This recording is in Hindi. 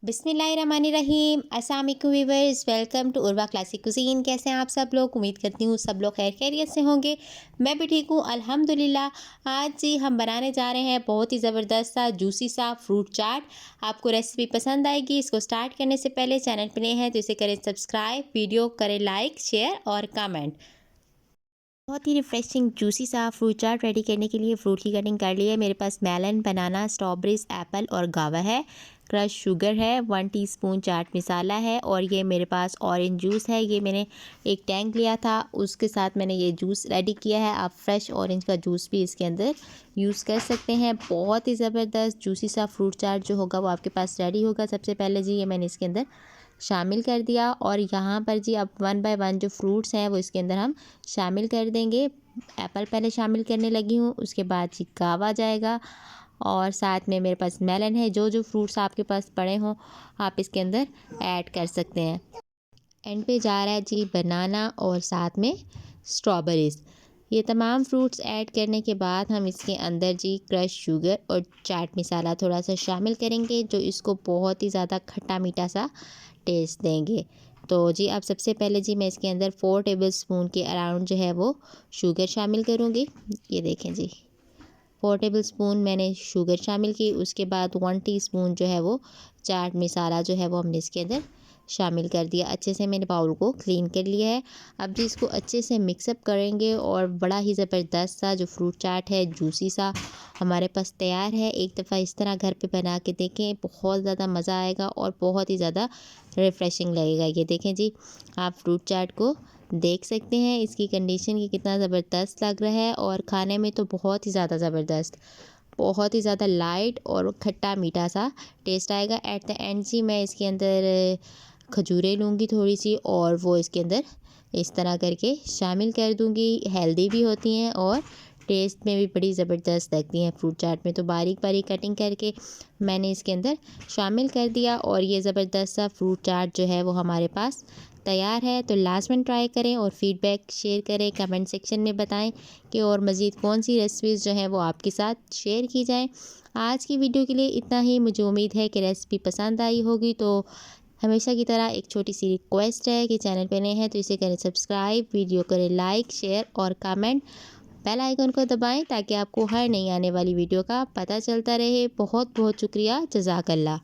बिस्मिल्लाहिर्रहमानिर्रहीम। अस्सलाम वालेकुम viewers, welcome to Urwa classic cuisine. कैसे हैं आप सब लोग? उम्मीद करती हूँ सब लोग खैर खैरियत से होंगे। मैं भी ठीक हूँ अल्हम्दुलिल्लाह। आज जी हम बनाने जा रहे हैं बहुत ही ज़बरदस्त सा जूसी सा फ्रूट चाट। आपको रेसिपी पसंद आएगी। इसको स्टार्ट करने से पहले चैनल पर नए हैं तो इसे करें सब्सक्राइब, वीडियो करें लाइक, शेयर और कमेंट। बहुत ही रिफ्रेशिंग जूसी सा फ्रूट चाट रेडी करने के लिए फ्रूट की कटिंग कर ली है। मेरे पास मेलन, बनाना, स्ट्रॉबेरीज, एप्पल और गावा है। क्रश शुगर है, 1 टीस्पून चाट मसाला है और ये मेरे पास ऑरेंज जूस है। ये मैंने एक टैंक लिया था, उसके साथ मैंने ये जूस रेडी किया है। आप फ्रेश ऑरेंज का जूस भी इसके अंदर यूज़ कर सकते हैं। बहुत ही ज़बरदस्त जूसी सा फ्रूट चाट जो होगा वो आपके पास रेडी होगा। सबसे पहले जी ये मैंने इसके अंदर शामिल कर दिया और यहाँ पर जी अब 1 बाय 1 जो फ्रूट्स हैं वो इसके अंदर हम शामिल कर देंगे। एप्पल पहले शामिल करने लगी हूँ, उसके बाद जी गावा जाएगा और साथ में मेरे पास मेलन है। जो जो फ्रूट्स आपके पास पड़े हों आप इसके अंदर ऐड कर सकते हैं। एंड पे जा रहा है जी बनाना और साथ में स्ट्रॉबेरीज़। ये तमाम फ्रूट्स ऐड करने के बाद हम इसके अंदर जी क्रश शुगर और चाट मसाला थोड़ा सा शामिल करेंगे जो इसको बहुत ही ज़्यादा खट्टा मीठा सा टेस्ट देंगे। तो जी अब सबसे पहले जी मैं इसके अंदर 4 टेबलस्पून के अराउंड जो है वो शुगर शामिल करूँगी। ये देखें जी 4 टेबलस्पून मैंने शुगर शामिल की। उसके बाद 1 टीस्पून जो है वो चाट मसाला जो है वो हमने इसके अंदर शामिल कर दिया। अच्छे से मैंने बाउल को क्लीन कर लिया है। अब जी इसको अच्छे से मिक्सअप करेंगे और बड़ा ही ज़बरदस्त सा जो फ्रूट चाट है जूसी सा हमारे पास तैयार है। एक दफ़ा इस तरह घर पे बना के देखें, बहुत ज़्यादा मज़ा आएगा और बहुत ही ज़्यादा रिफ़्रेशिंग लगेगा। ये देखें जी आप फ्रूट चाट को देख सकते हैं इसकी कंडीशन की कितना ज़बरदस्त लग रहा है और खाने में तो बहुत ही ज़्यादा ज़बरदस्त, बहुत ही ज़्यादा लाइट और खट्टा मीठा सा टेस्ट आएगा। एट द एंड जी मैं इसके अंदर खजूरें लूँगी थोड़ी सी और वो इसके अंदर इस तरह करके शामिल कर दूँगी। हेल्दी भी होती हैं और टेस्ट में भी बड़ी ज़बरदस्त लगती हैं। फ्रूट चाट में तो बारीक बारीक कटिंग करके मैंने इसके अंदर शामिल कर दिया और ये ज़बरदस्त सा फ्रूट चाट जो है वो हमारे पास तैयार है। तो लास्ट में ट्राई करें और फीडबैक शेयर करें, कमेंट सेक्शन में बताएं कि और मज़ीद कौन सी रेसिपीज़ जो हैं वो आपके साथ शेयर की जाएं। आज की वीडियो के लिए इतना ही। मुझे उम्मीद है कि रेसिपी पसंद आई होगी। तो हमेशा की तरह एक छोटी सी रिक्वेस्ट है कि चैनल पे नए हैं तो इसे करें सब्सक्राइब, वीडियो करें लाइक, शेयर और कमेंट, बेल आइकन को दबाएं ताकि आपको हर नई आने वाली वीडियो का पता चलता रहे। बहुत बहुत शुक्रिया, जज़ाकल्लाह।